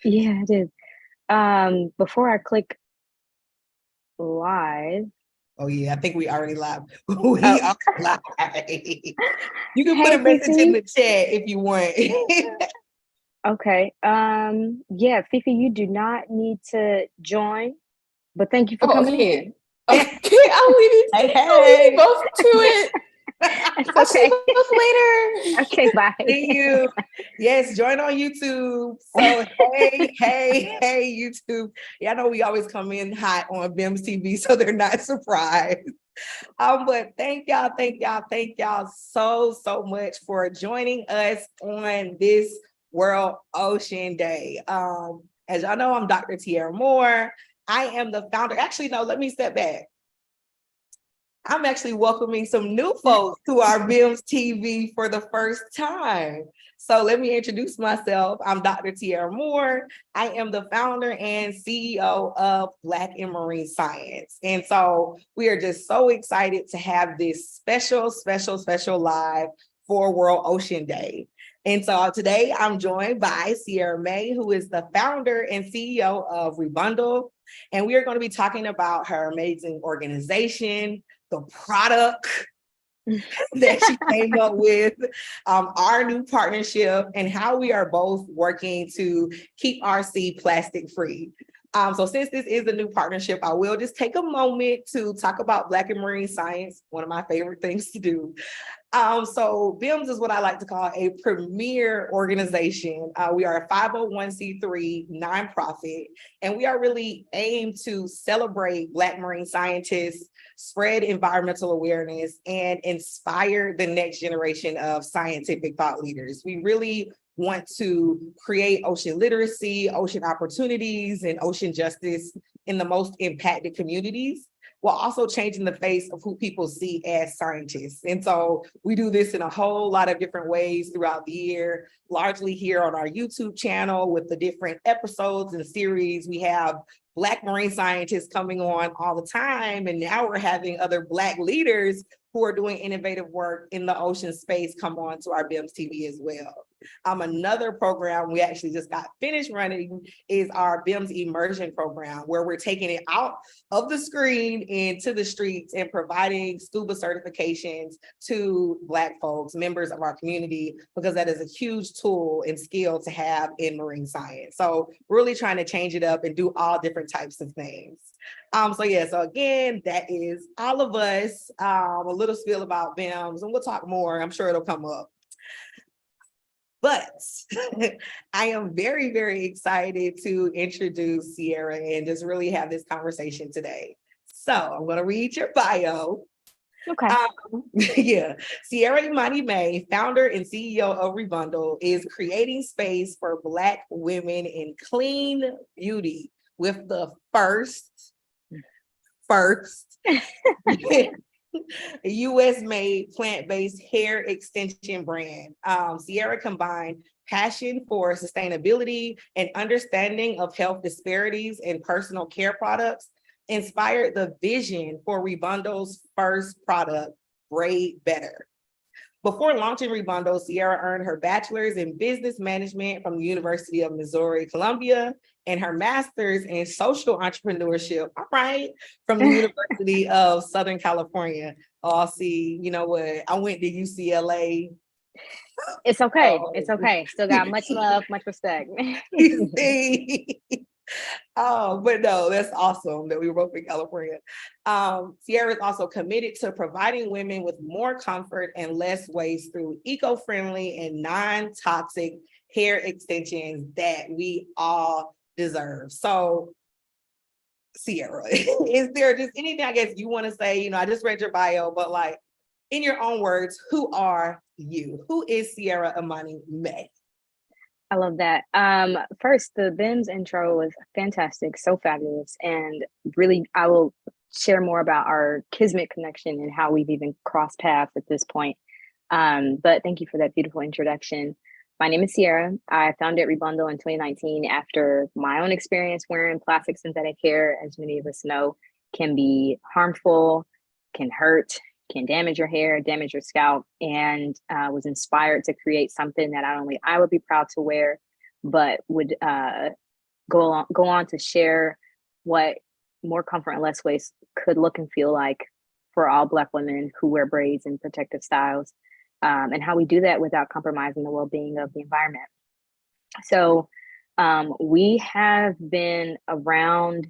Yeah, I did. Before I click live, Oh yeah, I think we already live. We oh, are live. You can put hey a message in Fifi. the chat if you want. Okay. Yeah, Fifi, you do not need to join, but thank you for Oh, coming okay. in. Okay, I'll leave you Hey, both to it. It's I'll see okay. you both later. Okay, bye. see you. Yes, join on YouTube. So hey, YouTube. Yeah, I know we always come in hot on BIMS TV, so they're not surprised. But thank y'all so much for joining us on this World Ocean Day. As y'all know, I'm Dr. Tiara Moore. I am the founder. Actually, no, let me step back. I'm actually welcoming some new folks to our BIMS TV for the first time. So let me introduce myself. I'm Dr. Tiara Moore. I am the founder and CEO of Black and Marine Science. And so we are just so excited to have this special live for World Ocean Day. And so today I'm joined by Sierra May, who is the founder and CEO of Rebundle. And we are going to be talking about her amazing organization, the product that she came up with, our new partnership, and how we are both working to keep our sea plastic free. So since this is a new partnership, I will just take a moment to talk about Black and Marine Science, one of my favorite things to do. So BIMS is what I like to call a premier organization. We are a 501c3 nonprofit, and we are really aimed to celebrate Black marine scientists, spread environmental awareness, and inspire the next generation of scientific thought leaders. We really want to create ocean literacy, ocean opportunities, and ocean justice in the most impacted communities, while also changing the face of who people see as scientists. And so we do this in a whole lot of different ways throughout the year, largely here on our YouTube channel with the different episodes and series. We have Black marine scientists coming on all the time. And now we're having other Black leaders who are doing innovative work in the ocean space come on to our BIMS TV as well. Another program we actually just got finished running is our BIMS immersion program, where we're taking it out of the screen into the streets and providing scuba certifications to Black folks, members of our community, because that is a huge tool and skill to have in marine science. So really trying to change it up and do all different types of things. So again, that is all of us, a little spiel about BIMS, and we'll talk more. I'm sure it'll come up. But I am very excited to introduce Sierra and just really have this conversation today. So I'm going to read your bio. Okay. Yeah, Sierra Imani May, founder and CEO of Rebundle, is creating space for Black women in clean beauty with the first US-made plant-based hair extension brand. Sierra combined passion for sustainability and understanding of health disparities in personal care products, inspired the vision for Rebundle's first product, Braid Better. Before launching Rebundle, Sierra earned her bachelor's in business management from the University of Missouri, Columbia, and her master's in social entrepreneurship, all right, from the University of Southern California. Oh, see, you know what? I went to UCLA. It's okay. Oh. It's okay. Still got much love, much respect. You see? Oh, but no, that's awesome that we were both in California. Sierra is also committed to providing women with more comfort and less waste through eco-friendly and non-toxic hair extensions that we all deserve. So, Sierra, is there just anything I guess you want to say? You know, I just read your bio, but like in your own words, who are you? Who is Sierra Imani May? I love that. First, the BIMS intro was fantastic, so fabulous. And really, I will share more about our Kismet connection and how we've even crossed paths at this point. But thank you for that beautiful introduction. My name is Sierra. I founded Rebundle in 2019 after my own experience wearing plastic synthetic hair, as many of us know, can be harmful, can hurt, can damage your hair, damage your scalp, and was inspired to create something that not only I would be proud to wear, but would go on to share what more comfort and less waste could look and feel like for all Black women who wear braids and protective styles, and how we do that without compromising the well-being of the environment. So we have been around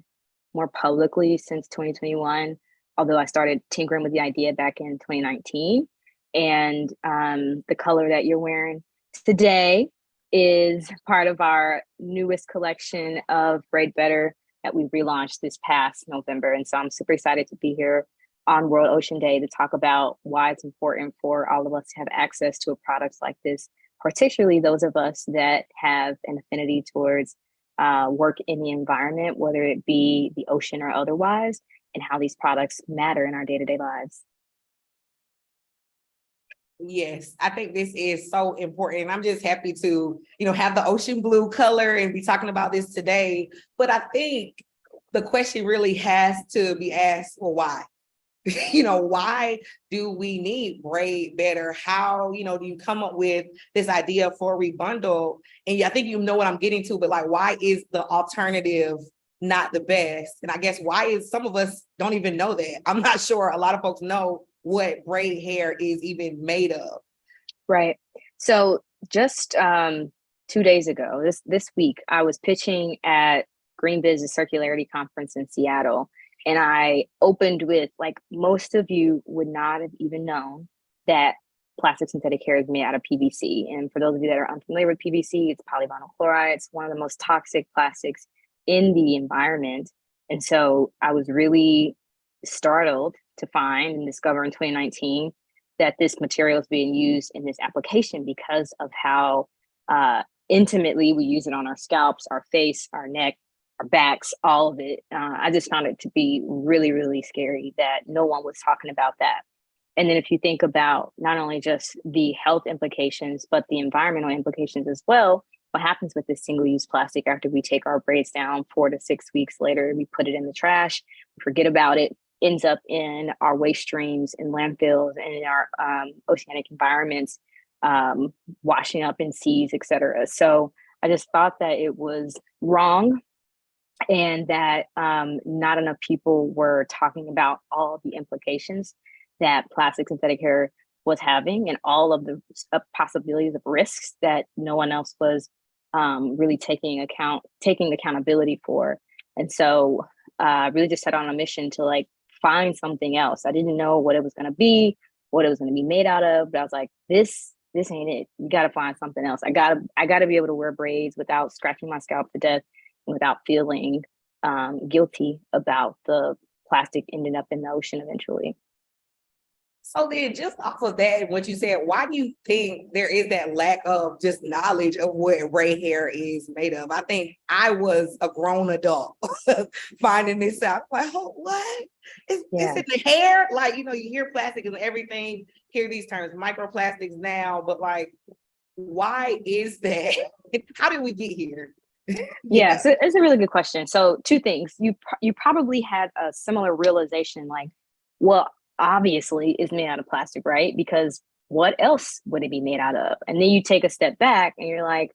more publicly since 2021, although I started tinkering with the idea back in 2019. And the color that you're wearing today is part of our newest collection of Braid Better that we relaunched this past November. And so I'm super excited to be here on World Ocean Day to talk about why it's important for all of us to have access to a product like this, particularly those of us that have an affinity towards work in the environment, whether it be the ocean or otherwise, and how these products matter in our day-to-day lives. Yes, I think this is so important. I'm just happy to, have the ocean blue color and be talking about this today. But I think the question really has to be asked, well, why? Why do we need Braid Better? How, do you come up with this idea for Rebundle? And I think you know what I'm getting to, but like, why is the alternative not the best? And I guess why is some of us don't even know that? I'm not sure a lot of folks know what braid hair is even made of. Right. So just 2 days ago, this week, I was pitching at Green Business Circularity Conference in Seattle. And I opened with, like, most of you would not have even known that plastic synthetic hair is made out of PVC. And for those of you that are unfamiliar with PVC, it's polyvinyl chloride. It's one of the most toxic plastics in the environment. And so I was really startled to find and discover in 2019 that this material is being used in this application because of how intimately we use it on our scalps, our face, our neck, our backs, all of it. I just found it to be really, really scary that no one was talking about that. And then if you think about not only just the health implications, but the environmental implications as well, what happens with this single-use plastic after we take our braids down 4 to 6 weeks later, we put it in the trash, we forget about it, ends up in our waste streams, in landfills, and in our oceanic environments, washing up in seas, et cetera. So I just thought that it was wrong and that not enough people were talking about all of the implications that plastic synthetic hair was having and all of the possibilities of risks that no one else was really taking accountability for. And so I really just set on a mission to find something else. I didn't know what it was going to be, what it was going to be made out of, but I was like, this ain't it. You got to find something else. I got to be able to wear braids without scratching my scalp to death and without feeling guilty about the plastic ending up in the ocean eventually. So then just off of that, what you said, why do you think there is that lack of just knowledge of what braid hair is made of? I think I was a grown adult finding this out. Like, oh, what? Is it the hair? You hear plastic and everything, hear these terms, microplastics now, but why is that? How did we get here? Yeah, so it's a really good question. So 2 things. You probably had a similar realization, well, obviously is made out of plastic, right? Because what else would it be made out of? And then you take a step back and you're like,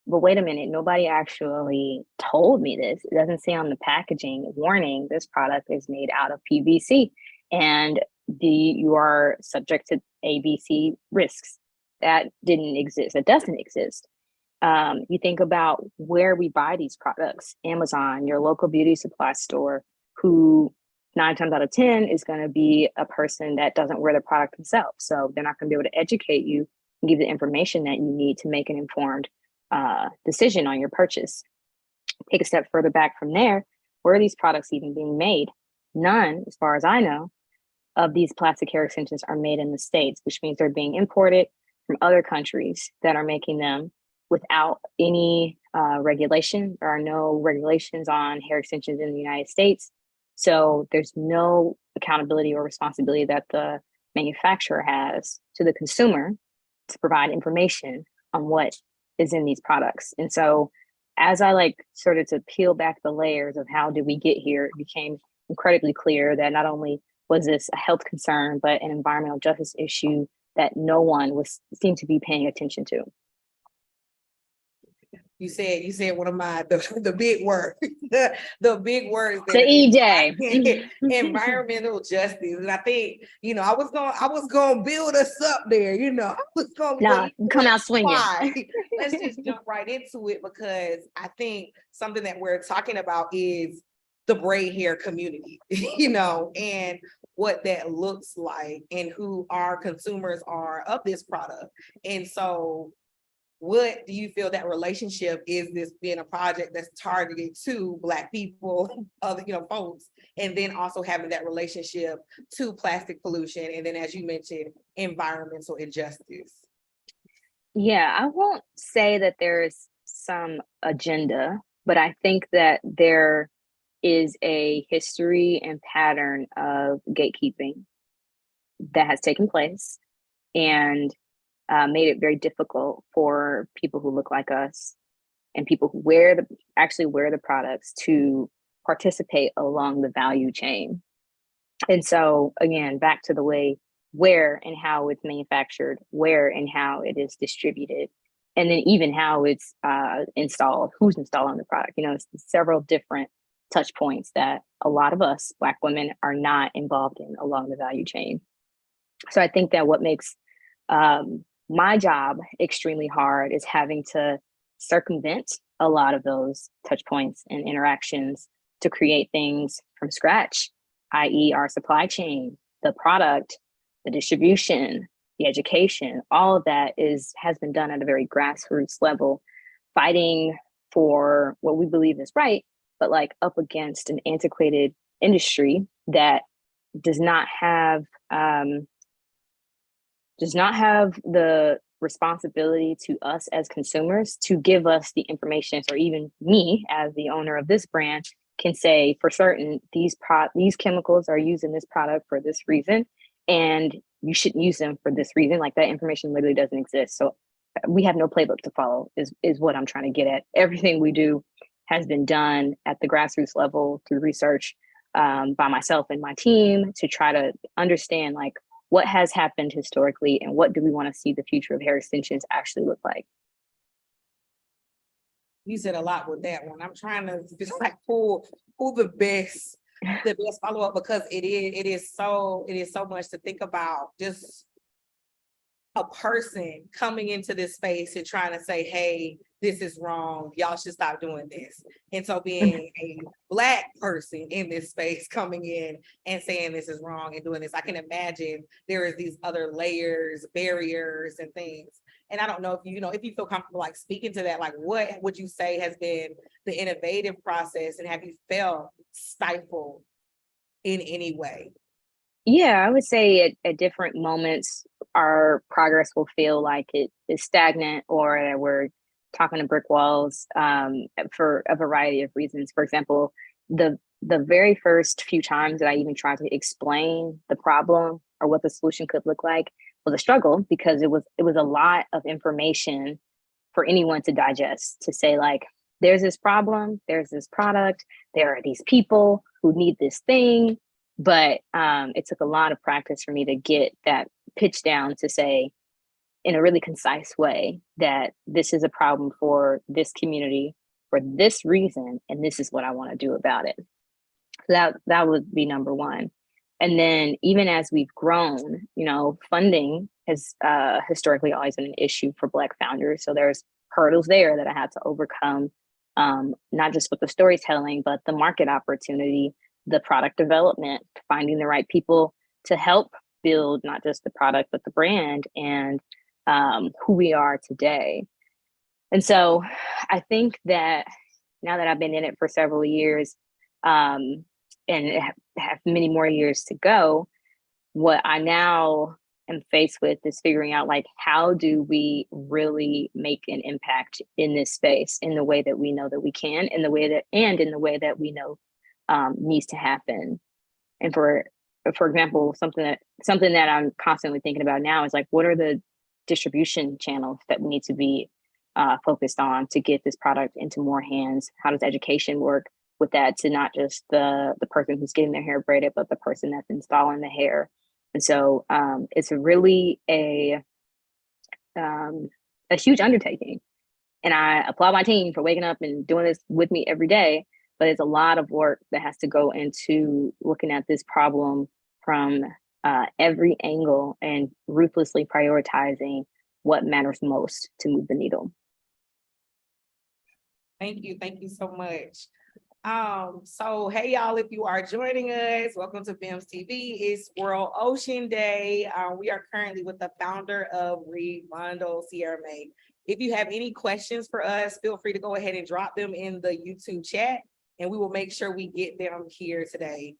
but wait a minute, nobody actually told me this. It doesn't say on the packaging warning, this product is made out of PVC and you are subject to ABC risks. That didn't exist. That doesn't exist. You think about where we buy these products, Amazon, your local beauty supply store, who 9 times out of 10 is going to be a person that doesn't wear the product themselves. So they're not going to be able to educate you and give the information that you need to make an informed decision on your purchase. Take a step further back from there. Where are these products even being made? None, as far as I know, of these plastic hair extensions are made in the States, which means they're being imported from other countries that are making them without any regulation. There are no regulations on hair extensions in the United States. So there's no accountability or responsibility that the manufacturer has to the consumer to provide information on what is in these products. And so as I started to peel back the layers of how did we get here, it became incredibly clear that not only was this a health concern, but an environmental justice issue that no one seemed to be paying attention to. You said one of my the big words, the big words The EJ. environmental justice. And I think, I was gonna build us up there, I was gonna Nah, come out swinging. Let's just jump right into it, because I think something that we're talking about is the braid hair community, and what that looks like and who our consumers are of this product. And so what do you feel that relationship is, this being a project that's targeted to Black people, other, folks, and then also having that relationship to plastic pollution, and then, as you mentioned, environmental injustice? Yeah, I won't say that there's some agenda, but I think that there is a history and pattern of gatekeeping that has taken place, and made it very difficult for people who look like us and people who actually wear the products to participate along the value chain. And so again, back to the way where and how it's manufactured, where and how it is distributed, and then even how it's installed, who's installing the product. It's several different touch points that a lot of us Black women are not involved in along the value chain. So I think that what makes my job extremely hard is having to circumvent a lot of those touch points and interactions to create things from scratch, i.e. our supply chain, the product, the distribution, the education. All of that has been done at a very grassroots level, fighting for what we believe is right, but like up against an antiquated industry that does not have the responsibility to us as consumers to give us the information, or even me as the owner of this brand can say for certain these chemicals are used in this product for this reason, and you shouldn't use them for this reason. Like, that information literally doesn't exist. So we have no playbook to follow is what I'm trying to get at. Everything we do has been done at the grassroots level through research by myself and my team to try to understand like what has happened historically and what do we want to see the future of hair extensions actually look like. You said a lot with that one. I'm trying to just like pull the best follow up, because it is so much to think about. Just a person coming into this space and trying to say, hey, this is wrong, y'all should stop doing this. And so being a Black person in this space coming in and saying this is wrong and doing this, I can imagine there is these other layers, barriers and things. And I don't know if if you feel comfortable like speaking to that, like what would you say has been the innovative process, and have you felt stifled in any way? Yeah, I would say at different moments, our progress will feel like it is stagnant, or that we're talking to brick walls for a variety of reasons. For example, the very first few times that I even tried to explain the problem or what the solution could look like was a struggle, because it was a lot of information for anyone to digest, to say like, there's this problem, there's this product, there are these people who need this thing. But it took a lot of practice for me to get that pitch down to say in a really concise way that this is a problem for this community for this reason, and this is what I want to do about it. So that would be number one. And then even as we've grown, funding has historically always been an issue for Black founders. So there's hurdles there that I had to overcome, not just with the storytelling, but the market opportunity, the product development, finding the right people to help build not just the product, but the brand and who we are today. And so I think that now that I've been in it for several years and have many more years to go, what I now am faced with is figuring out like, how do we really make an impact in this space in the way that we know that we can, in the way that we know needs to happen. And for example, something that I'm constantly thinking about now is like, what are the distribution channels that we need to be focused on to get this product into more hands? How does education work with that, to not just the person who's getting their hair braided, but the person that's installing the hair? And so it's really a huge undertaking. And I applaud my team for waking up and doing this with me every day. But it's a lot of work that has to go into looking at this problem from every angle and ruthlessly prioritizing what matters most to move the needle. Thank you so much. So hey y'all, if you are joining us, welcome to BIMS TV. It's World Ocean Day. We are currently with the founder of Rebundle, Sierra May. If you have any questions for us, feel free to go ahead and drop them in the YouTube chat, and we will make sure we get them here today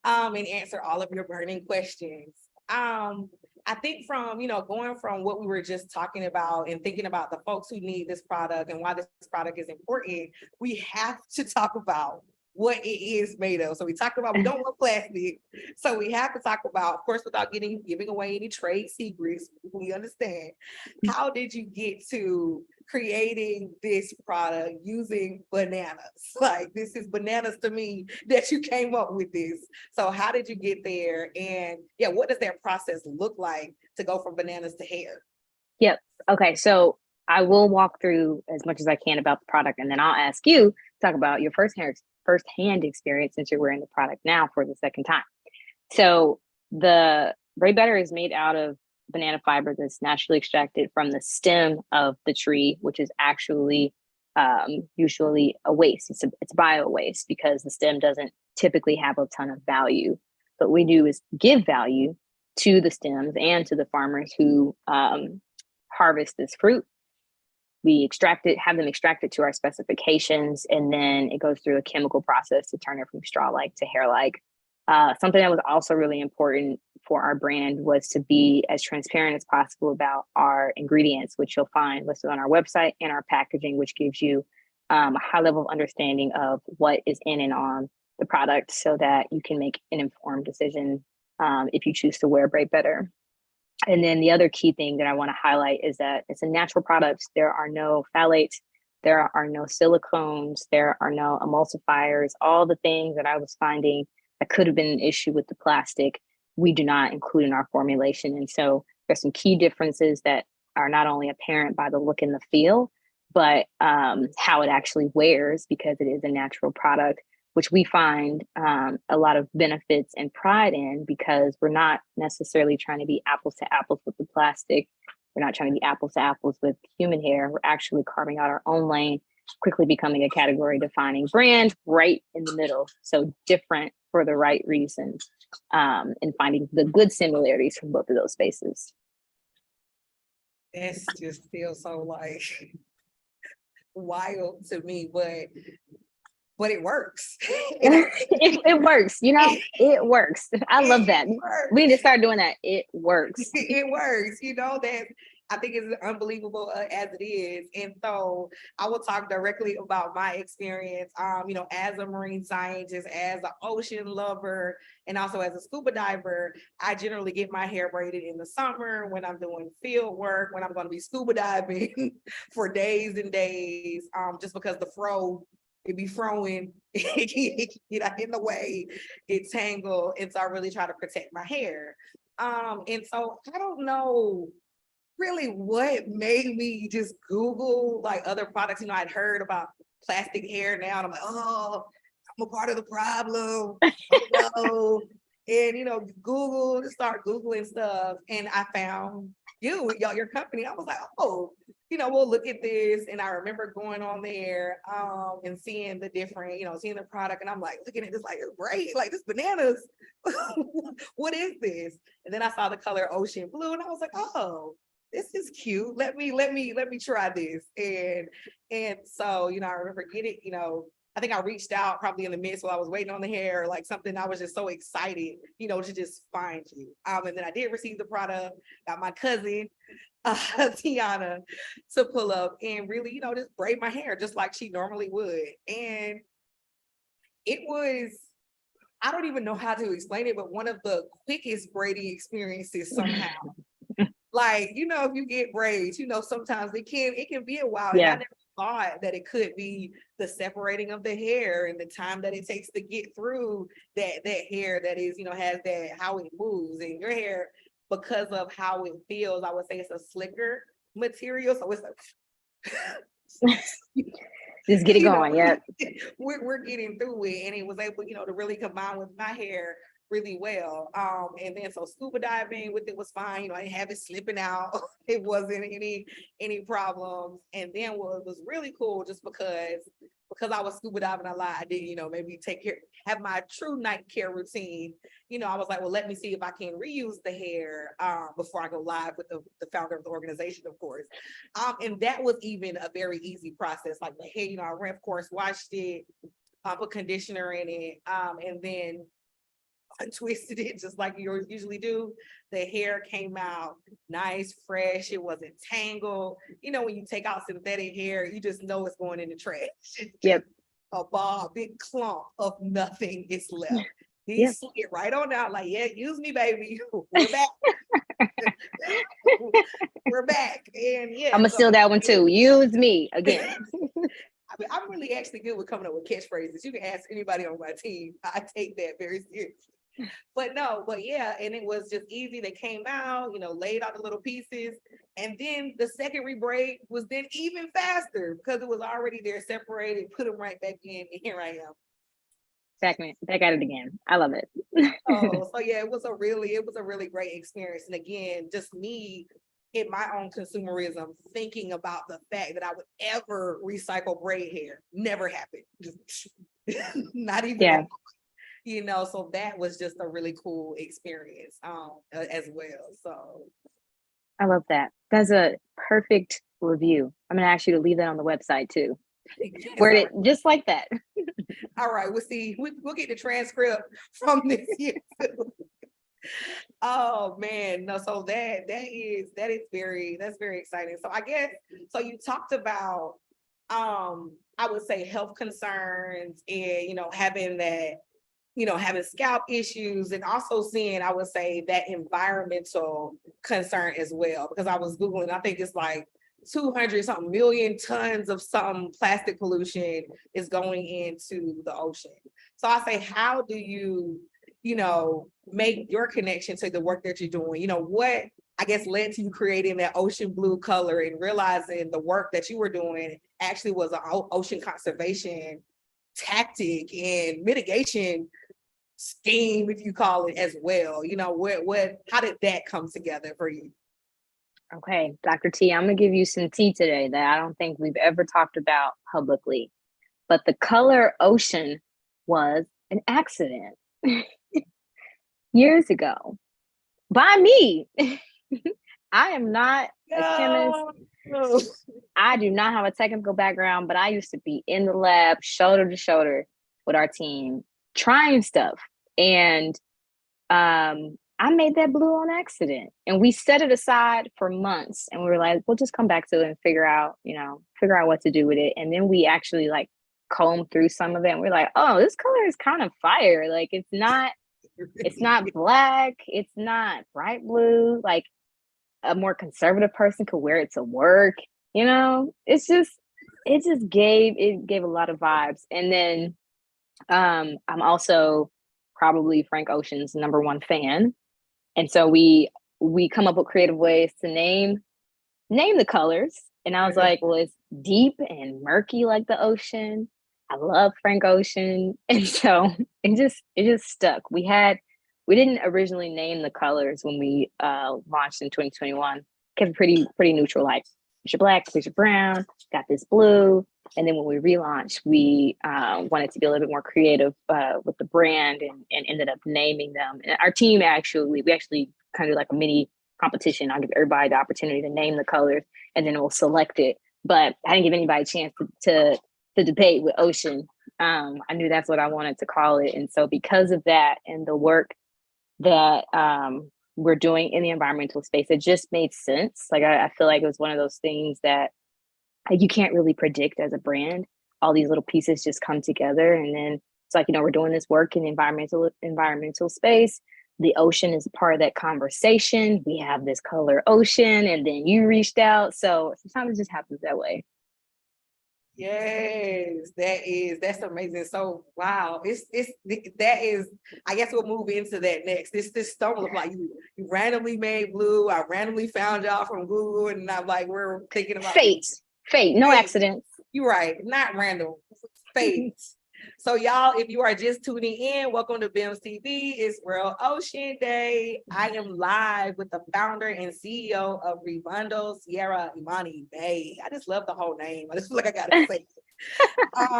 and answer all of your burning questions. I think from, going from what we were just talking about and thinking about the folks who need this product and why this product is important, we have to talk about what it is made of. So we talked about, we don't want plastic. So we have to talk about, of course, without giving away any trade secrets, we understand. How did you get to creating this product using bananas? Like, this is bananas to me that you came up with this. So how did you get there? And yeah, what does that process look like to go from bananas to hair? Yep. Okay. So I will walk through as much as I can about the product, and then I'll ask you to talk about your firsthand experience since you're wearing the product now for the second time. So the Braid Butter is made out of banana fiber that's naturally extracted from the stem of the tree, which is actually usually a waste. It's bio waste because the stem doesn't typically have a ton of value. What we do is give value to the stems and to the farmers who harvest this fruit. We have them extracted to our specifications, and then it goes through a chemical process to turn it from straw-like to hair-like. Something that was also really important for our brand was to be as transparent as possible about our ingredients, which you'll find listed on our website, and our packaging, which gives you a high level of understanding of what is in and on the product so that you can make an informed decision if you choose to wear Braid Butter. And then the other key thing that I want to highlight is that it's a natural product. There are no phthalates, there are no silicones, there are no emulsifiers. All the things that I was finding that could have been an issue with the plastic, we do not include in our formulation. And so there's some key differences that are not only apparent by the look and the feel, but how it actually wears, because it is a natural product, which we find a lot of benefits and pride in, because we're not necessarily trying to be apples to apples with the plastic. We're not trying to be apples to apples with human hair. We're actually carving out our own lane, quickly becoming a category defining brand right in the middle. So different for the right reasons, and finding the good similarities from both of those spaces. This just feels so like wild to me, but it works. It works, it works. I love that. We need to start doing that. It works. It works, that I think is unbelievable as it is. And so I will talk directly about my experience, as a marine scientist, as an ocean lover, and also as a scuba diver. I generally get my hair braided in the summer when I'm doing field work, when I'm going to be scuba diving for days and days, just because the fro, it be throwing, get in the way, get tangled. And so I really try to protect my hair. And so I don't know really what made me just Google like other products. I'd heard about plastic hair now, and I'm like, oh, I'm a part of the problem. Oh, no. And start Googling stuff, and I found your company. I was like, oh, we'll look at this. And I remember going on there and seeing the different, seeing the product, and I'm like looking at this like, it's great, like this bananas. What is this? And then I saw the color ocean blue, and I was like, oh, this is cute. Let me try this. And so, I remember getting, I think I reached out probably in the midst while I was waiting on the hair, like something. I was just so excited, to just find you. And then I did receive the product, got my cousin, Tiana, to pull up and really, just braid my hair just like she normally would. And it was, I don't even know how to explain it, but one of the quickest braiding experiences somehow. Like, if you get braids, sometimes it can be a while. Yeah. And I never thought that it could be the separating of the hair and the time that it takes to get through that hair that is, has that, how it moves. And your hair, because of how it feels, I would say it's a slicker material. So it's like, Just get it going. Yeah. We're getting through it, and it was able, to really combine with my hair really well. And then so scuba diving with it was fine. I didn't have it slipping out. It wasn't any problems. And then what was really cool, just because I was scuba diving a lot, I did, maybe have my true night care routine. I was like, well, let me see if I can reuse the hair before I go live with the founder of the organization, of course. And that was even a very easy process. Like the hair, I ran, of course, washed it, put conditioner in it, and then untwisted it just like you usually do. The hair came out nice, fresh. It wasn't tangled. When you take out synthetic hair, you just know it's going in the trash. Yep. A big clump of nothing is left. He Yep. slid right on out like, yeah, use me, baby. We're back. We're back. And yeah, I'm gonna steal that one too. Use me again. I'm really actually good with coming up with catchphrases. You can ask anybody on my team. I take that very seriously. But yeah, and it was just easy. They came out, laid out the little pieces. And then the second rebraid was then even faster because it was already there separated, put them right back in, and here I am. Back at it again. I love it. So yeah, it was a really great experience. And again, just me in my own consumerism, thinking about the fact that I would ever recycle braid hair. Never happened. Just not even. Yeah. So that was just a really cool experience as well. So I love that. That's a perfect review. I'm gonna ask you to leave that on the website too. Word it just like that. All right, we'll see. We'll get the transcript from this year too. Oh man, no. So that's very exciting. So I guess so. You talked about I would say health concerns and having that. Having scalp issues and also seeing, I would say, that environmental concern as well, because I was Googling, I think it's like 200 something million tons of some plastic pollution is going into the ocean. So I say, how do you, make your connection to the work that you're doing? What I guess led to you creating that ocean blue color and realizing the work that you were doing actually was an ocean conservation tactic and mitigation scheme, if you call it, as well. How did that come together for you? Okay, Dr. T, I'm gonna give you some tea today that I don't think we've ever talked about publicly. But the color ocean was an accident years ago by me. I am not a chemist. I do not have a technical background, but I used to be in the lab, shoulder to shoulder with our team, trying stuff. And I made that blue on accident. And we set it aside for months. And we were like, we'll just come back to it and figure out what to do with it. And then we actually combed through some of it. And we're like, oh, this color is kind of fire. Like it's not black. It's not bright blue. Like a more conservative person could wear it to work. It just gave a lot of vibes. And then I'm also probably Frank Ocean's #1 fan. And so we come up with creative ways to name the colors. And I was like, well, it's deep and murky like the ocean. I love Frank Ocean. And so it just stuck. We didn't originally name the colors when we launched in 2021. Kept pretty neutral, like picture black, picture brown, got this blue. And then when we relaunched, we wanted to be a little bit more creative with the brand and ended up naming them. And our team we actually kind of like a mini competition. I'll give everybody the opportunity to name the colors and then we'll select it. But I didn't give anybody a chance to debate with Ocean. I knew that's what I wanted to call it. And so because of that and the work that we're doing in the environmental space, it just made sense. Like I feel like it was one of those things that you can't really predict as a brand. All these little pieces just come together. And then it's like, we're doing this work in the environmental space. The ocean is a part of that conversation. We have this color ocean, and then you reached out. So sometimes it just happens that way. Yes, that's amazing. So wow, I guess we'll move into that next. This stumble of like you randomly made blue. I randomly found y'all from Google, and I'm like, we're thinking about fate. Fate, no Fate. accidents. You're right, not random. Fate. So y'all, if you are just tuning in, welcome to BIMS TV. It's World Ocean Day. I am live with the founder and CEO of Rebundle, Sierra Imani Bay. I just love the whole name. I just feel like I gotta say it.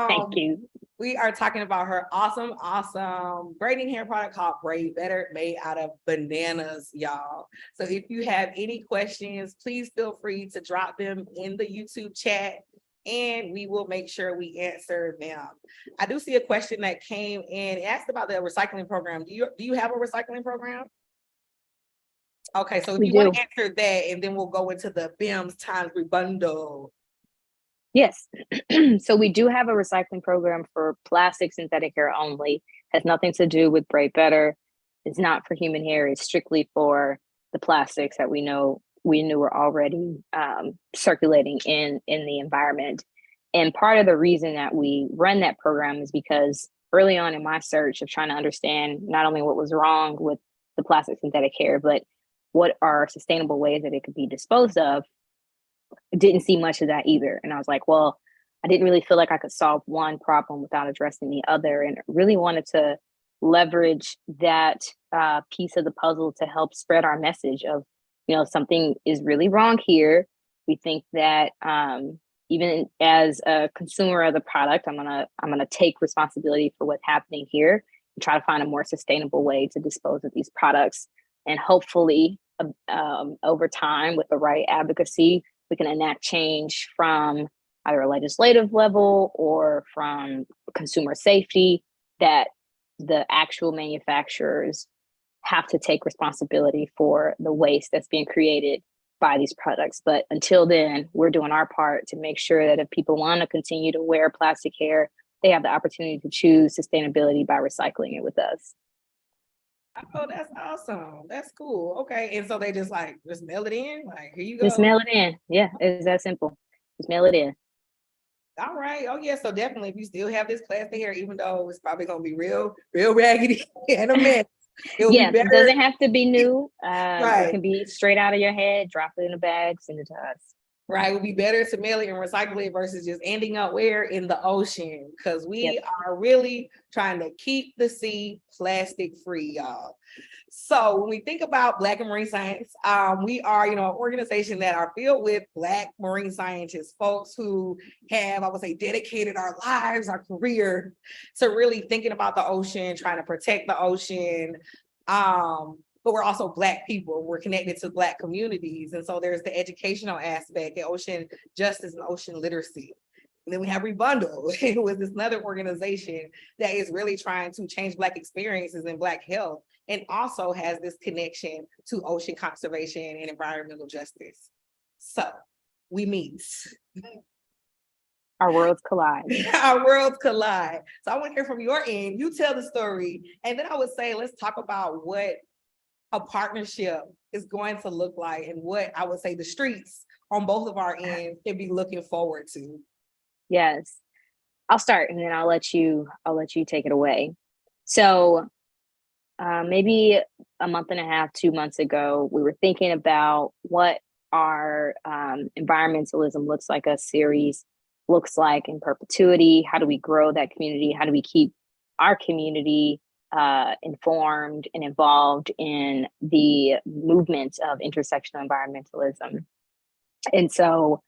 Thank you. We are talking about her awesome braiding hair product called Braid Better, made out of bananas, y'all. So if you have any questions, please feel free to drop them in the YouTube chat and we will make sure we answer them. I do see a question that came in. It asked about the recycling program. Do you have a recycling program? Okay, so if you want to answer that, and then we'll go into the BIMS times Rebundle. Yes. So we do have a recycling program for plastic synthetic hair only. Has nothing to do with Braid Better. It's not for human hair. It's strictly for the plastics that we knew were already circulating in the environment. And part of the reason that we run that program is because early on in my search of trying to understand not only what was wrong with the plastic synthetic hair, but what are sustainable ways that it could be disposed of, didn't see much of that either. And I was like, well, I didn't really feel like I could solve one problem without addressing the other, and really wanted to leverage that piece of the puzzle to help spread our message of, something is really wrong here. We think that even as a consumer of the product, I'm gonna take responsibility for what's happening here and try to find a more sustainable way to dispose of these products. And hopefully, over time, with the right advocacy, we can enact change from either a legislative level or from consumer safety, that the actual manufacturers have to take responsibility for the waste that's being created by these products. But until then, we're doing our part to make sure that if people want to continue to wear plastic hair, they have the opportunity to choose sustainability by recycling it with us. Oh, that's awesome. That's cool. Okay. And so they just mail it in? Like, here you go. Just mail it in. Yeah, it's that simple. Just mail it in. All right. Oh, yeah. So definitely, if you still have this plastic hair, even though it's probably going to be real raggedy and a mess, it doesn't have to be new. Right. It can be straight out of your head, drop it in a bag, send it to us. Right. It would be better to mail it and recycle it versus just ending up where? In the ocean, because we are really trying to keep the sea plastic free, y'all. So when we think about Black and Marine Science, we are, an organization that are filled with Black marine scientists, folks who have, I would say, dedicated our lives, our career to really thinking about the ocean, trying to protect the ocean. But we're also Black people. We're connected to Black communities. And so there's the educational aspect, the ocean justice and ocean literacy. And then we have Rebundle, who is this another organization that is really trying to change Black experiences in Black health, and also has this connection to ocean conservation and environmental justice. So we meet. Our worlds collide. Our worlds collide. So I want to hear from your end. You tell the story. And then I would say, let's talk about what a partnership is going to look like, and what I would say the streets on both of our ends can be looking forward to. Yes, I'll start, and then I'll let you take it away. So maybe a month and a half, 2 months ago, we were thinking about what our environmentalism looks like a series looks like in perpetuity. How do we grow that community? How do we keep our community informed and involved in the movement of intersectional environmentalism? And so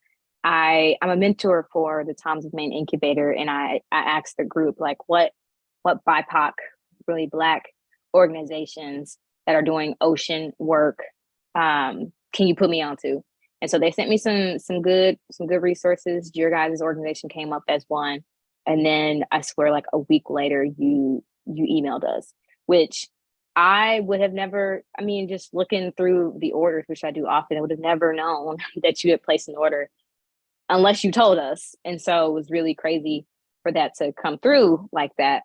I'm a mentor for the Toms of Maine Incubator, and I asked the group, what BIPOC, really Black organizations that are doing ocean work can you put me onto? And so they sent me some good resources. Your guys' organization came up as one, and then I swear, a week later, you emailed us, which I would have never. I mean, just looking through the orders, which I do often, I would have never known that you had placed an order unless you told us. And so it was really crazy for that to come through like that.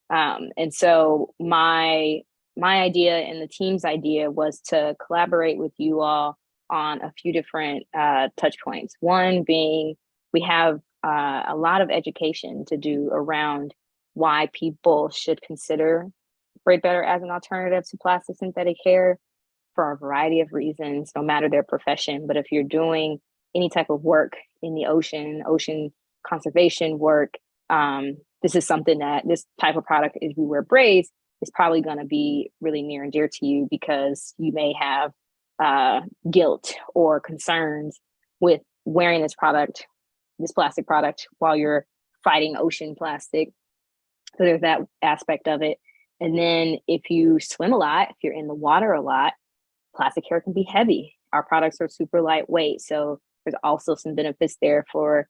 And so my idea and the team's idea was to collaborate with you all on a few different touch points. One being, we have a lot of education to do around why people should consider Braid Better as an alternative to plastic synthetic hair for a variety of reasons, no matter their profession. But if you're doing any type of work in the ocean conservation work, this is something that this type of product, if you wear braids, is probably going to be really near and dear to you, because you may have guilt or concerns with wearing this plastic product, while you're fighting ocean plastic. So there's that aspect of it. And then if you swim a lot, if you're in the water a lot, plastic hair can be heavy. Our products are super lightweight. So there's also some benefits there for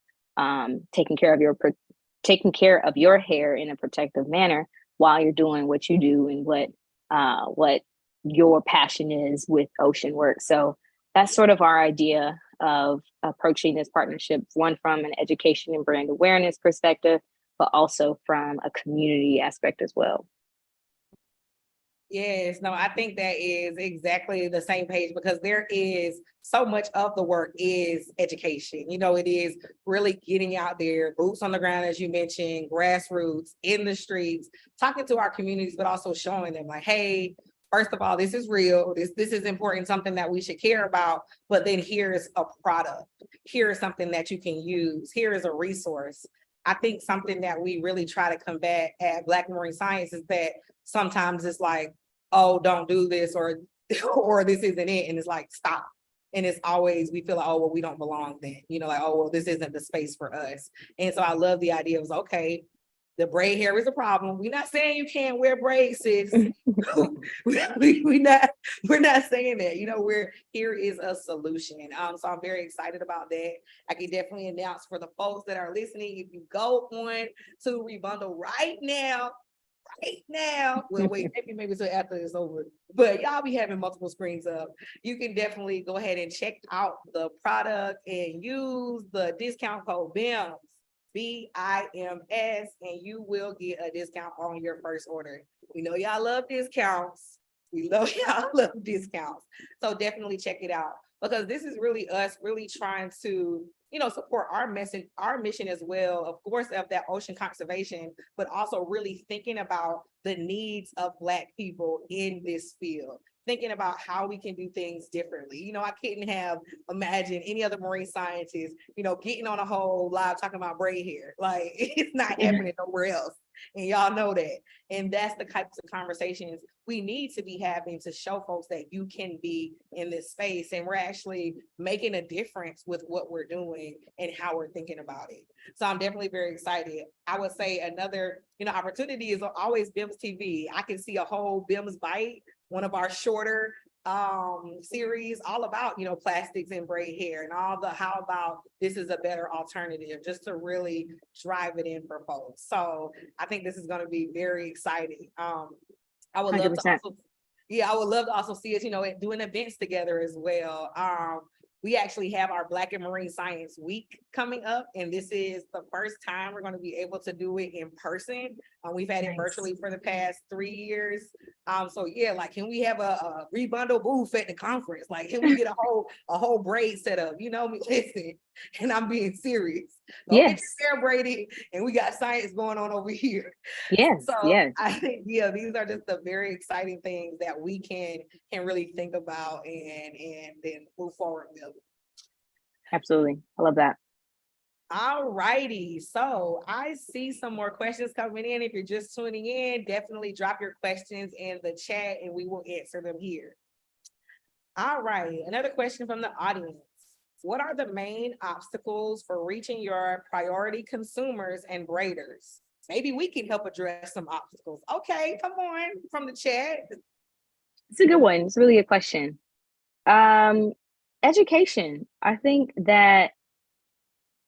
taking care of your hair in a protective manner while you're doing what you do and what your passion is with ocean work. So that's sort of our idea of approaching this partnership, one from an education and brand awareness perspective, but also from a community aspect as well. Yes, no, I think that is exactly the same page, because there is so much of the work is education. It is really getting out there, boots on the ground, as you mentioned, grassroots, in the streets, talking to our communities, but also showing them like, hey, first of all, this is real. This is important, something that we should care about. But then here's a product. Here is something that you can use. Here is a resource. I think something that we really try to combat at Black Marine Science is that sometimes it's like, oh, don't do this, or this isn't it. And it's like, stop. And it's always, we feel like, oh, well, we don't belong then. Like, oh, well, this isn't the space for us. And so I love the idea of, okay, the braid hair is a problem. We're not saying you can't wear braids, sis. we're not saying that. Here is a solution. So I'm very excited about that. I can definitely announce for the folks that are listening, if you go on to Rebundle right now, well, wait, maybe till after it's over, but y'all be having multiple screens up. You can definitely go ahead and check out the product and use the discount code BIMS, BIMS, and you will get a discount on your first order. We know y'all love discounts. We love y'all love discounts. So definitely check it out, because this is really us really trying to support our mission as well, of course, of that ocean conservation, but also really thinking about the needs of Black people in this field, thinking about how we can do things differently. I couldn't have imagined any other marine scientist, getting on a whole live talking about braid hair. Like, it's not happening nowhere else. And y'all know that. And that's the types of conversations we need to be having to show folks that you can be in this space, and we're actually making a difference with what we're doing and how we're thinking about it. So I'm definitely very excited. I would say another, opportunity is always BIMS TV. I can see a whole BIMS Bite, one of our shorter series, all about plastics and braid hair, and how about this is a better alternative, just to really drive it in for folks. So I think this is going to be very exciting. I would love 100%. I would love to also see us doing events together as well. We actually have our Black and Marine Science Week coming up, and this is the first time we're going to be able to do it in person. We've had it virtually for the past 3 years. So yeah, like, can we have a rebundle booth at the conference? Like, can we get a whole braid set up? Listen, and I'm being serious. Don't get your hair braided, and we got science going on over here. Yes. So yes. I think, these are just the very exciting things that we can really think about and then move forward with. Absolutely. I love that. All righty. So I see some more questions coming in. If you're just tuning in, definitely drop your questions in the chat and we will answer them here. All right. Another question from the audience. What are the main obstacles for reaching your priority consumers and braiders? Maybe we can help address some obstacles. Okay, come on from the chat. It's a good one. It's really a good question. Education. I think that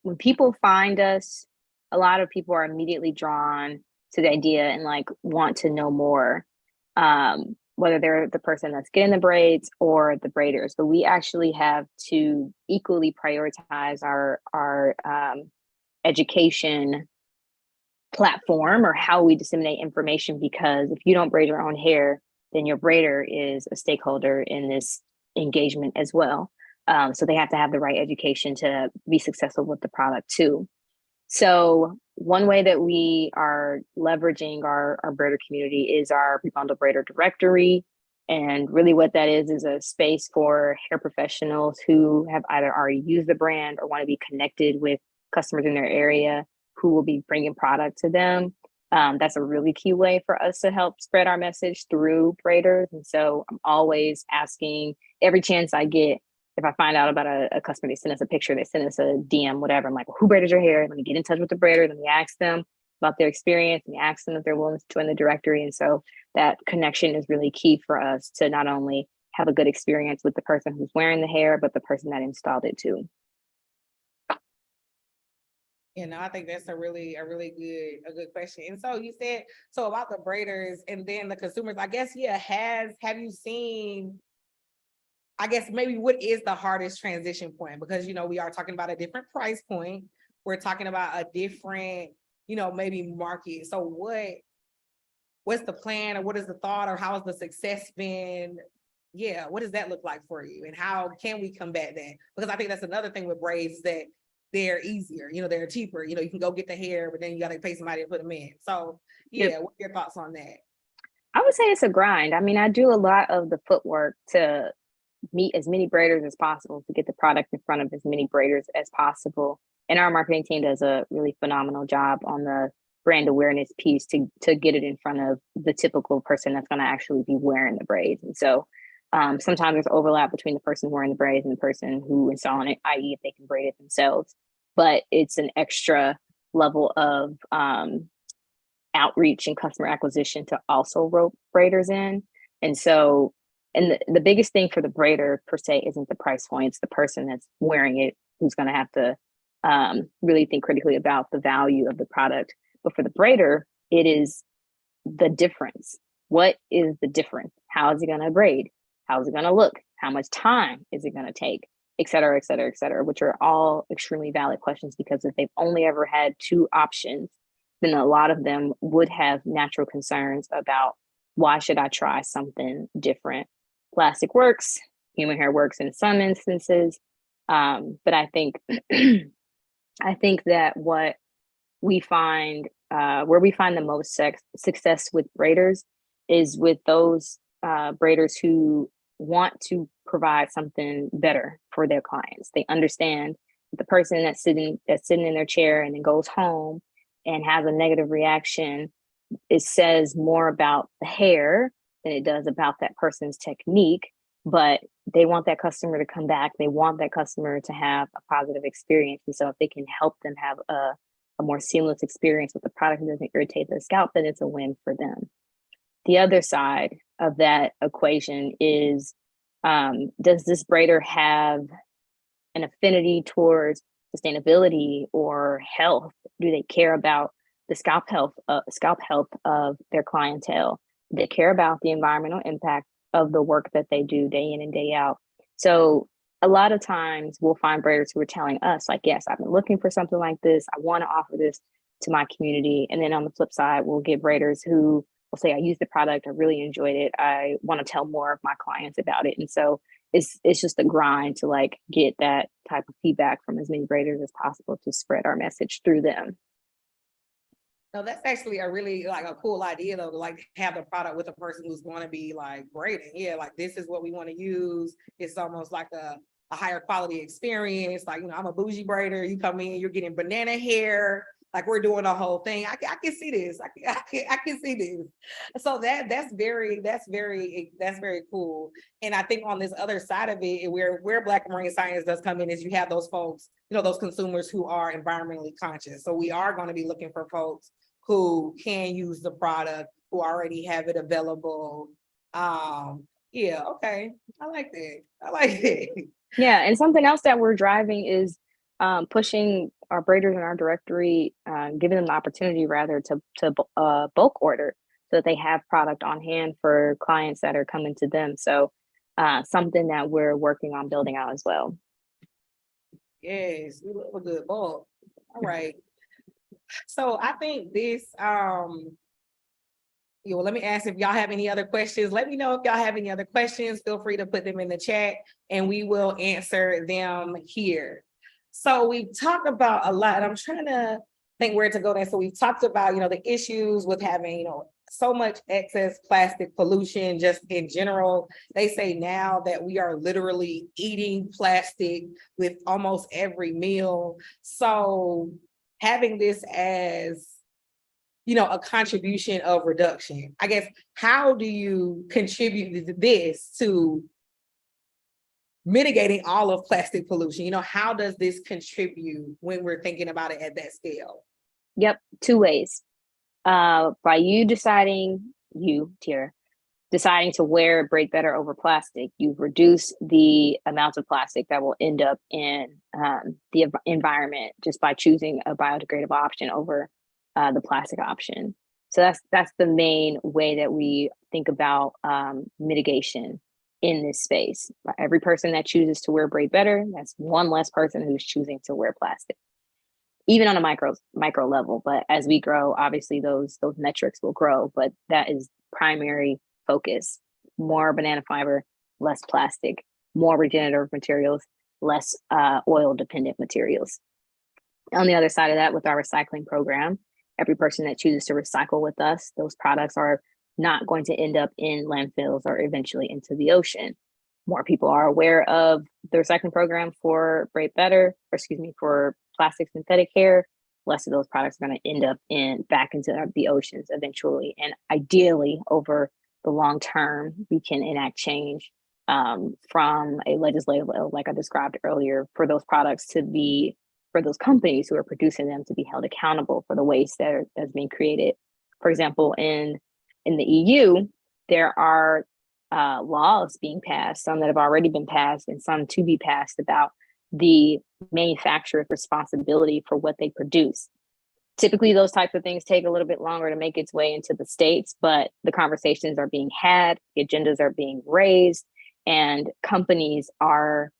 when people find us, a lot of people are immediately drawn to the idea and want to know more, whether they're the person that's getting the braids or the braiders. But we actually have to equally prioritize our education platform, or how we disseminate information, because if you don't braid your own hair, then your braider is a stakeholder in this engagement as well. So they have to have the right education to be successful with the product too. So one way that we are leveraging our braider community is our Rebundle Braider directory And really what that is a space for hair professionals who have either already used the brand or want to be connected with customers in their area who will be bringing product to them. That's a really key way for us to help spread our message through braiders. And so I'm always asking every chance I get, if I find out about a customer, they send us a picture, they send us a DM, whatever. I'm like, well, who braided your hair? Let me get in touch with the braider. Let me ask them about their experience and ask them if they're willing to join the directory. And so that connection is really key for us to not only have a good experience with the person who's wearing the hair, but the person that installed it too. You know, I think that's a really good question. And so you said, so about the braiders and then the consumers, I guess, yeah, have you seen, I guess maybe what is the hardest transition point? Because, you know, we are talking about a different price point. We're talking about a different, you know, maybe market. So what's the plan, or what is the thought, or how has the success been? Yeah, what does that look like for you? And how can we combat that? Because I think that's another thing with braids, that they're easier, you know, they're cheaper. You know, you can go get the hair, but then you got to pay somebody to put them in. So yeah, Yep. what are your thoughts on that? I would say it's a grind. I mean, I do a lot of the footwork to meet as many braiders as possible, to get the product in front of as many braiders as possible. And our marketing team does a really phenomenal job on the brand awareness piece to get it in front of the typical person that's going to actually be wearing the braids. And so sometimes there's overlap between the person wearing the braids and the person who installing it, i.e. if they can braid it themselves. But it's an extra level of outreach and customer acquisition to also rope braiders in. And so, and the biggest thing for the braider per se isn't the price point, it's the person that's wearing it who's going to have to really think critically about the value of the product. But for the braider, it is the difference. What is the difference? How is it going to braid? How is it going to look? How much time is it going to take? Et cetera, et cetera, et cetera, which are all extremely valid questions, because if they've only ever had two options, then a lot of them would have natural concerns about, why should I try something different? Plastic works, human hair works in some instances. But I think I think that what we find, where we find the most success with braiders is with those braiders who want to provide something better for their clients. They understand the person that's sitting in their chair and then goes home and has a negative reaction, it says more about the hair than it does about that person's technique. But they want that customer to come back. They want that customer to have a positive experience. And so if they can help them have a more seamless experience with the product that doesn't irritate their scalp, then it's a win for them. The other side of that equation is, does this braider have an affinity towards sustainability or health? Do they care about the scalp health of their clientele? Do they care about the environmental impact of the work that they do day in and day out? So a lot of times we'll find braiders who are telling us, like, yes, I've been looking for something like this. I want to offer this to my community. And then on the flip side, we'll get braiders who will say, I used the product, I really enjoyed it, I want to tell more of my clients about it. And so it's just a grind to like get that type of feedback from as many braiders as possible to spread our message through them. No, that's actually a really like a cool idea though, to like have the product with a person who's going to be like braiding. Yeah, like this is what we want to use. It's almost like a higher quality experience. Like, you know, I'm a bougie braider. You come in, you're getting banana hair. Like we're doing the whole thing. I can see this. I can see this. So that's very cool. And I think on this other side of it, where Black Marine Science does come in is you have those folks, you know, those consumers who are environmentally conscious. So we are going to be looking for folks who can use the product, who already have it available. Yeah, okay. I like that. Yeah, and something else that we're driving is pushing our braiders in our directory, giving them the opportunity rather to bulk order so that they have product on hand for clients that are coming to them. So something that we're working on building out as well. Yes, we love a good bulk. All right. So I think this, let me ask if y'all have any other questions. Let me know if y'all have any other questions. Feel free to put them in the chat and we will answer them here. So we've talked about a lot. I'm trying to think where to go there. So we've talked about, you know, the issues with having, you know, so much excess plastic pollution just in general. They say now that we are literally eating plastic with almost every meal. So having this as, you know, a contribution of reduction, I guess, how do you contribute this to mitigating all of plastic pollution? You know, how does this contribute when we're thinking about it at that scale? Yep, two ways. By you, Tier, deciding to wear Break Better over plastic, you've reduced the amount of plastic that will end up in the environment just by choosing a biodegradable option over the plastic option. So that's the main way that we think about mitigation in this space. Every person that chooses to wear Break Better, that's one less person who's choosing to wear plastic, even on a micro level. But as we grow, obviously those metrics will grow, but that is primary focus: more banana fiber, less plastic, more regenerative materials, less oil dependent materials. On the other side of that, with our recycling program, every person that chooses to recycle with us, those products are not going to end up in landfills or eventually into the ocean. More people are aware of the recycling program for for plastic synthetic hair, less of those products are going to end up back into the oceans eventually. And ideally, over the long term, we can enact change from a legislative level, like I described earlier, for those products for those companies who are producing them to be held accountable for the waste that's being created. For example, in the EU, there are laws being passed, some that have already been passed and some to be passed, about the manufacturer's responsibility for what they produce. Typically, those types of things take a little bit longer to make its way into the States, but the conversations are being had, the agendas are being raised, and companies are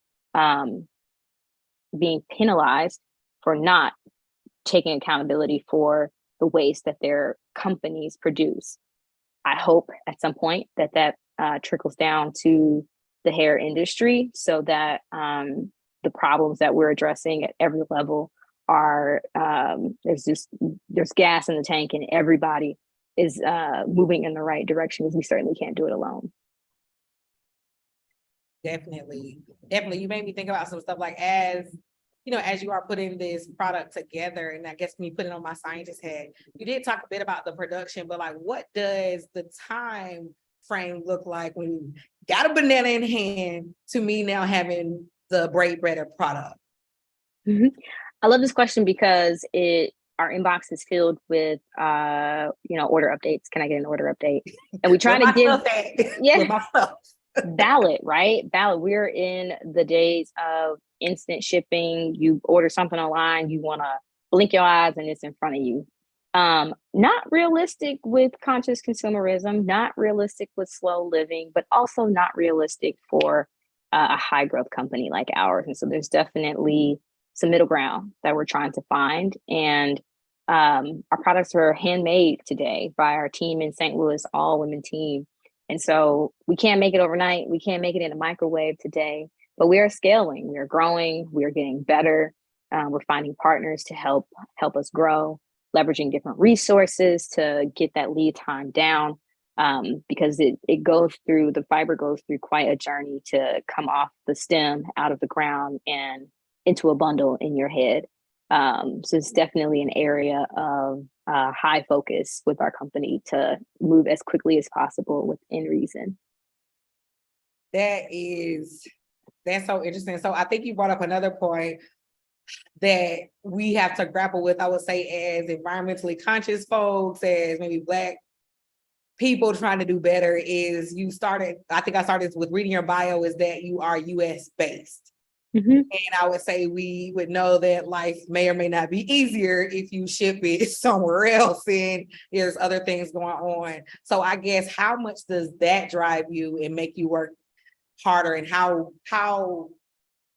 being penalized for not taking accountability for the waste that their companies produce. I hope at some point that trickles down to the hair industry, so that the problems that we're addressing at every level are there's gas in the tank and everybody is moving in the right direction, because we certainly can't do it alone. Definitely. You made me think about some stuff, like, as you know, as you are putting this product together, and I guess when you put it on my scientist hat, you did talk a bit about the production, but like, what does the time frame look like when you got a banana in hand to me now having the Break Better product? Mm-hmm. I love this question because our inbox is filled with order updates. Can I get an order update? And we try to give valid, right? Valid. We're in the days of instant shipping. You order something online, you want to blink your eyes and it's in front of you. Not realistic with conscious consumerism, not realistic with slow living, but also not realistic for a high growth company like ours. And so there's definitely some middle ground that we're trying to find. And our products are handmade today by our team in St. Louis, all women team. And so we can't make it overnight. We can't make it in a microwave today, but we are scaling, we are growing, we are getting better. We're finding partners to help us grow, leveraging different resources to get that lead time down, because the fiber goes through quite a journey to come off the stem, out of the ground, and into a bundle in your head. So it's definitely an area of high focus with our company to move as quickly as possible within reason. That's so interesting. So I think you brought up another point that we have to grapple with, I would say, as environmentally conscious folks, as maybe Black people trying to do better, is I think I started with reading your bio, is that you are US based. Mm-hmm. And I would say we would know that life may or may not be easier if you ship it somewhere else and there's other things going on. So I guess, how much does that drive you and make you work harder, and how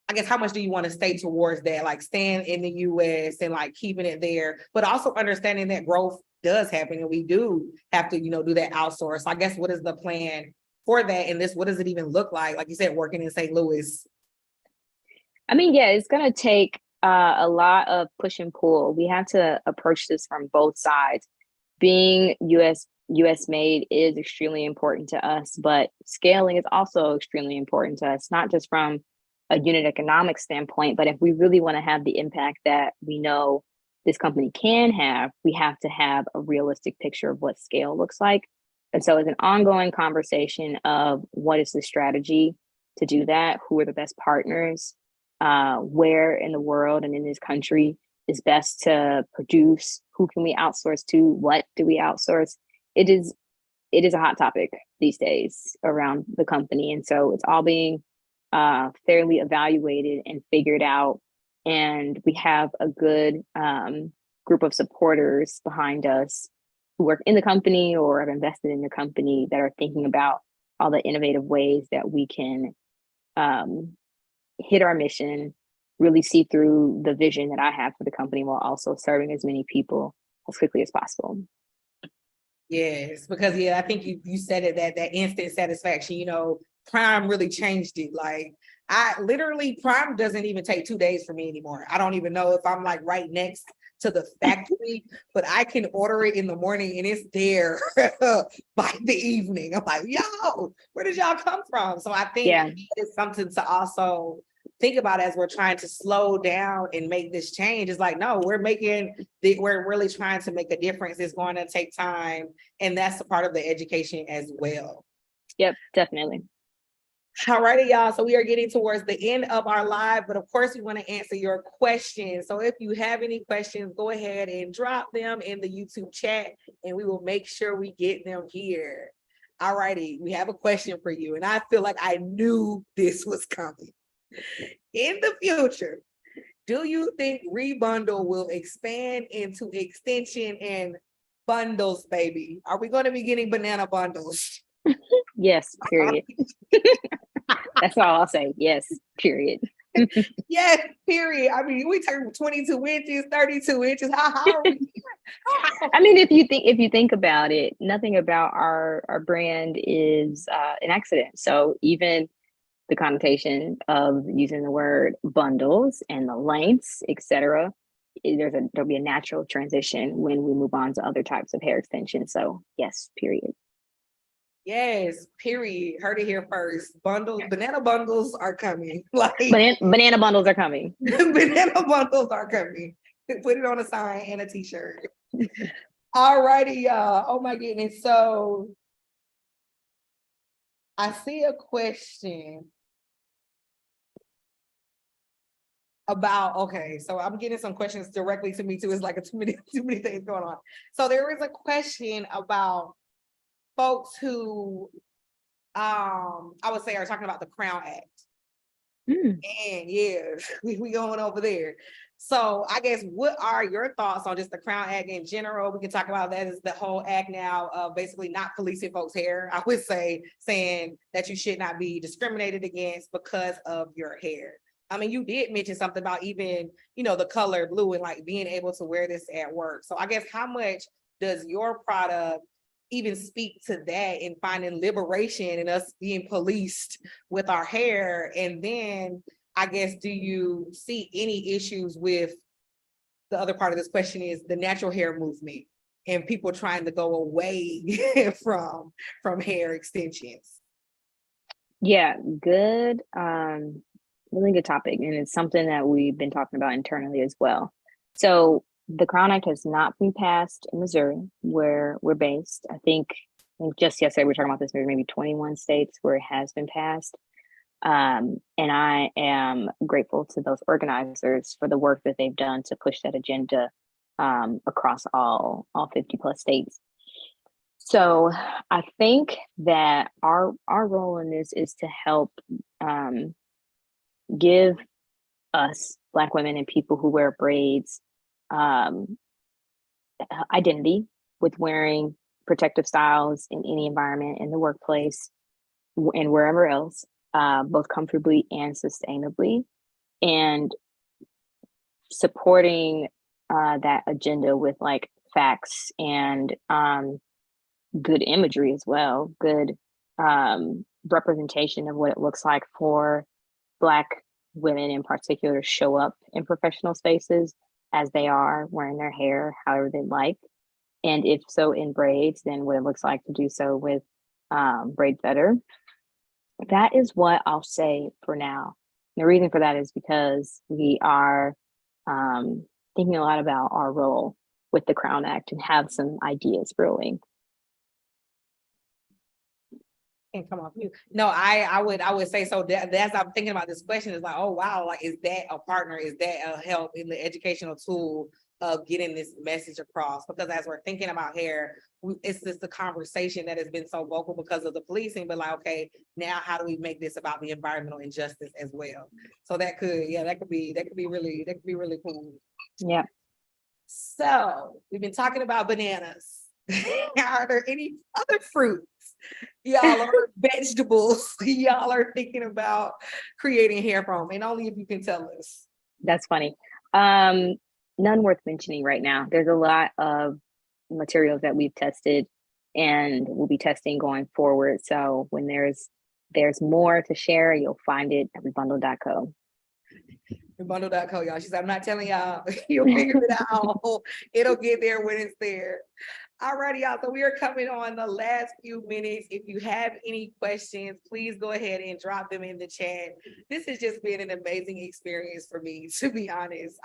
much do you want to stay towards that, like staying in the US and like keeping it there, but also understanding that growth does happen and we do have to, do that outsource. I guess, what is the plan for that? And what does it even look like you said, working in St. Louis? I mean, yeah, it's going to take a lot of push and pull. We have to approach this from both sides. being US made is extremely important to us, but scaling is also extremely important to us, not just from a unit economic standpoint, but if we really want to have the impact that we know this company can have, we have to have a realistic picture of what scale looks like. And so it's an ongoing conversation of what is the strategy to do that, who are the best partners, where in the world and in this country is best to produce, who can we outsource to, what do we outsource. It is a hot topic these days around the company. And so it's all being fairly evaluated and figured out. And we have a good group of supporters behind us who work in the company or have invested in the company that are thinking about all the innovative ways that we can hit our mission, really see through the vision that I have for the company while also serving as many people as quickly as possible. Yes, because I think you said it, that instant satisfaction, Prime really changed it. Like Prime doesn't even take 2 days for me anymore. I don't even know if I'm like right next to the factory, but I can order it in the morning and it's there by the evening. I'm like, yo, where did y'all come from? So I think it's something to also think about as we're trying to slow down and make this change. It's like, no, we're really trying to make a difference. It's going to take time. And that's a part of the education as well. Yep, definitely. All righty, y'all. So we are getting towards the end of our live, but of course we want to answer your questions. So if you have any questions, go ahead and drop them in the YouTube chat and we will make sure we get them here. All righty, we have a question for you. And I feel like I knew this was coming. In the future, do you think Rebundle will expand into extension and bundles, baby? Are we going to be getting banana bundles? Yes, period. That's all I'll say. Yes, period. Yes, period. I mean, we turned 22 inches, 32 inches. How are we? I mean, if you think about it, nothing about our brand is an accident. So even the connotation of using the word bundles and the lengths, etc., there'll be a natural transition when we move on to other types of hair extensions. So yes, period. Yes, period. Heard it here first. Banana bundles are coming. Like banana bundles are coming. Banana bundles are coming. Put it on a sign and a t-shirt. All righty, y'all. Oh my goodness. So I see a question about, okay, so I'm getting some questions directly to me too. It's like too many things going on. So there is a question about folks who I would say are talking about the Crown Act. And we going over there. So I guess what are your thoughts on just the Crown Act in general? We can talk about that as the whole act now of basically not policing folks' hair. I would say saying that you should not be discriminated against because of your hair. I mean, you did mention something about even, the color blue and like being able to wear this at work. So I guess how much does your product even speak to that and finding liberation and us being policed with our hair? And then I guess, do you see any issues with the other part of this question is the natural hair movement and people trying to go away from hair extensions? Yeah, good. Really good topic. And it's something that we've been talking about internally as well. So the Crown Act has not been passed in Missouri, where we're based. I think just yesterday we were talking about this, maybe 21 states where it has been passed. And I am grateful to those organizers for the work that they've done to push that agenda across all 50 plus states. So I think that our role in this is to help give us Black women and people who wear braids identity with wearing protective styles in any environment, in the workplace and wherever else, both comfortably and sustainably, and supporting that agenda with like facts and good imagery as well, good representation of what it looks like for Black women in particular to show up in professional spaces as they are, wearing their hair however they like, And if so in braids, then what it looks like to do so with braid better. That is what I'll say for now. The reason for that is because we are thinking a lot about our role with the Crown Act and have some ideas brewing. And come off mute. No, I would say so. That's I'm thinking about this question is like, oh wow, like is that a partner? Is that a help in the educational tool of getting this message across? Because as we're thinking about hair, it's just the conversation that has been so vocal because of the policing, but like, okay, now how do we make this about the environmental injustice as well? So that could be really cool. Yeah. So we've been talking about bananas. Are there any other fruits, y'all, or vegetables y'all are thinking about creating hair from? And only if you can tell us. That's funny. None worth mentioning right now. There's a lot of materials that we've tested and we'll be testing going forward. So when there's more to share, you'll find it at rebundle.co. Rebundle.co, y'all. She said, I'm not telling y'all, you'll figure it out. It'll get there when it's there. All righty, y'all. So we are coming on the last few minutes. If you have any questions, please go ahead and drop them in the chat. This has just been an amazing experience for me, to be honest.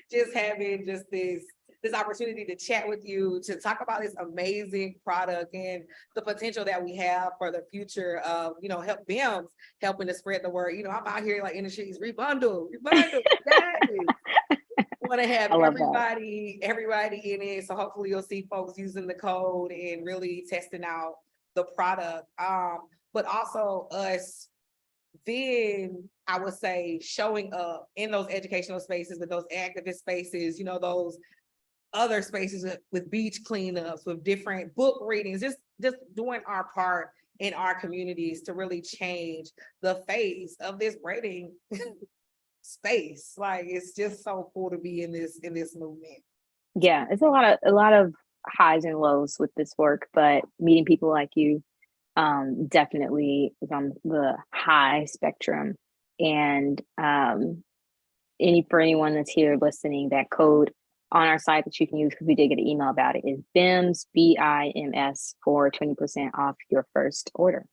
Just having this opportunity to chat with you, to talk about this amazing product and the potential that we have for the future of, help BIMS helping to spread the word. I'm out here like in the streets, rebundle. Want to have everybody in it. So hopefully you'll see folks using the code and really testing out the product. But also us then, I would say, showing up in those educational spaces, with those activist spaces, those other spaces with beach cleanups, with different book readings, just doing our part in our communities to really change the face of this braiding space. Like, it's just so cool to be in this movement. Yeah, it's a lot of highs and lows with this work, but meeting people like you definitely is on the high spectrum. And for anyone that's here listening, that code on our site that you can use, because we did get an email about it, is BIMS, BIMS, for 20% off your first order.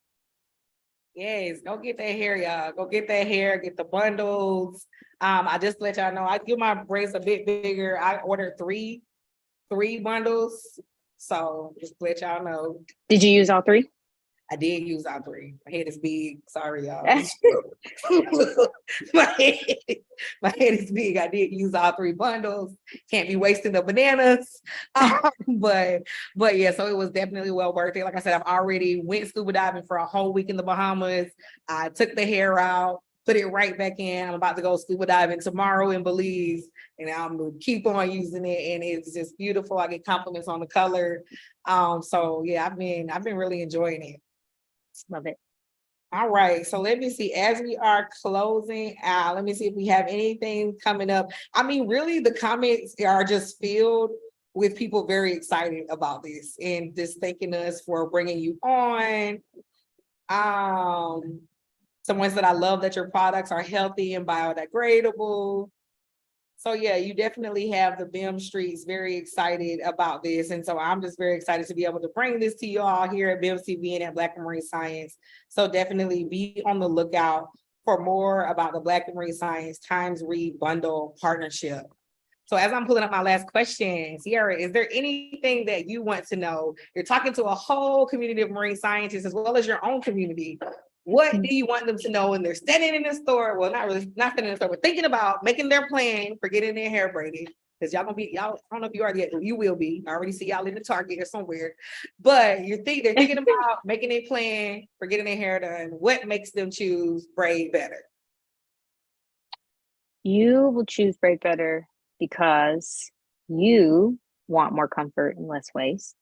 Yes, go get that hair, y'all. Go get that hair, get the bundles. I just let y'all know, I give my braids a bit bigger. I ordered three bundles. So just let y'all know. Did you use all three? I did use all three. My head is big. Sorry, y'all. my head is big. I did use all three bundles. Can't be wasting the bananas. But yeah, so it was definitely well worth it. Like I said, I've already went scuba diving for a whole week in the Bahamas. I took the hair out, put it right back in. I'm about to go scuba diving tomorrow in Belize, and I'm gonna keep on using it. And it's just beautiful. I get compliments on the color. So yeah, I've been really enjoying it. Love it. All right. So let me see, as we are closing out, let me see if we have anything coming up. I mean, really, the comments are just filled with people very excited about this and just thanking us for bringing you on. Someone said, I love that your products are healthy and biodegradable. So yeah, you definitely have the BIMS streets very excited about this. And so I'm just very excited to be able to bring this to you all here at BIMS TV and at Black and Marine Science. So definitely be on the lookout for more about the Black and Marine Science Times Rebundle partnership. So as I'm pulling up my last question, Sierra, is there anything that you want to know? You're talking to a whole community of marine scientists as well as your own community. What do you want them to know when they're standing in the store? Well, not standing in the store, but thinking about making their plan for getting their hair braided. Because y'all, I don't know if you are yet, you will be. I already see y'all in the Target or somewhere. But they're thinking about making a plan for getting their hair done. What makes them choose braid better? You will choose braid better because you want more comfort and less waste.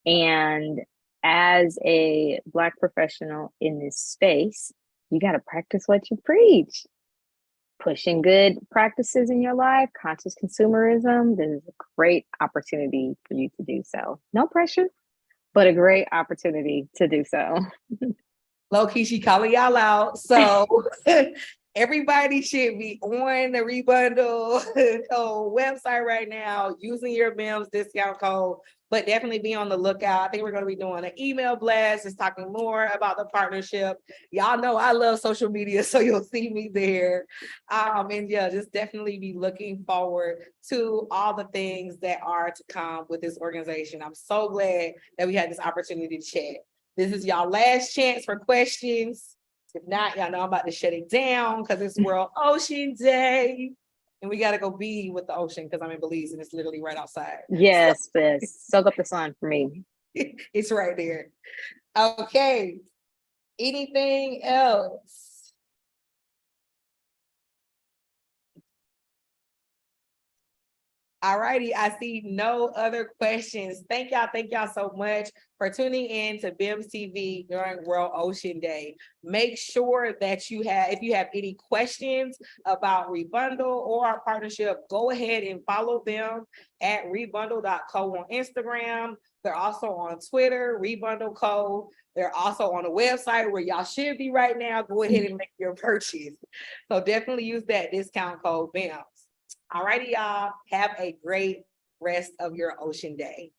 And as a Black professional in this space, you got to practice what you preach. Pushing good practices in your life, conscious consumerism, this is a great opportunity for you to do so. No pressure, but a great opportunity to do so. Low key, she calling y'all out. So everybody should be on the Rebundle website right now using your BIMS discount code, but definitely be on the lookout. I think we're going to be doing an email blast, just talking more about the partnership. Y'all know I love social media, so you'll see me there. And yeah, just definitely be looking forward to all the things that are to come with this organization. I'm so glad that we had this opportunity to chat. This is y'all last chance for questions. If not, y'all know I'm about to shut it down because it's World Ocean Day. And we got to go be with the ocean because I'm in Belize and it's literally right outside. Yes, yes. Soak up the sun for me. It's right there. Okay. Anything else? All righty, I see no other questions. Thank y'all so much for tuning in to BIMS TV during World Ocean Day. Make sure that if you have any questions about Rebundle or our partnership, go ahead and follow them at rebundle.co on Instagram. They're also on Twitter, Rebundle Co. They're also on the website where y'all should be right now. Go ahead and make your purchase. So definitely use that discount code BIMS. All righty, y'all. Have a great rest of your ocean day.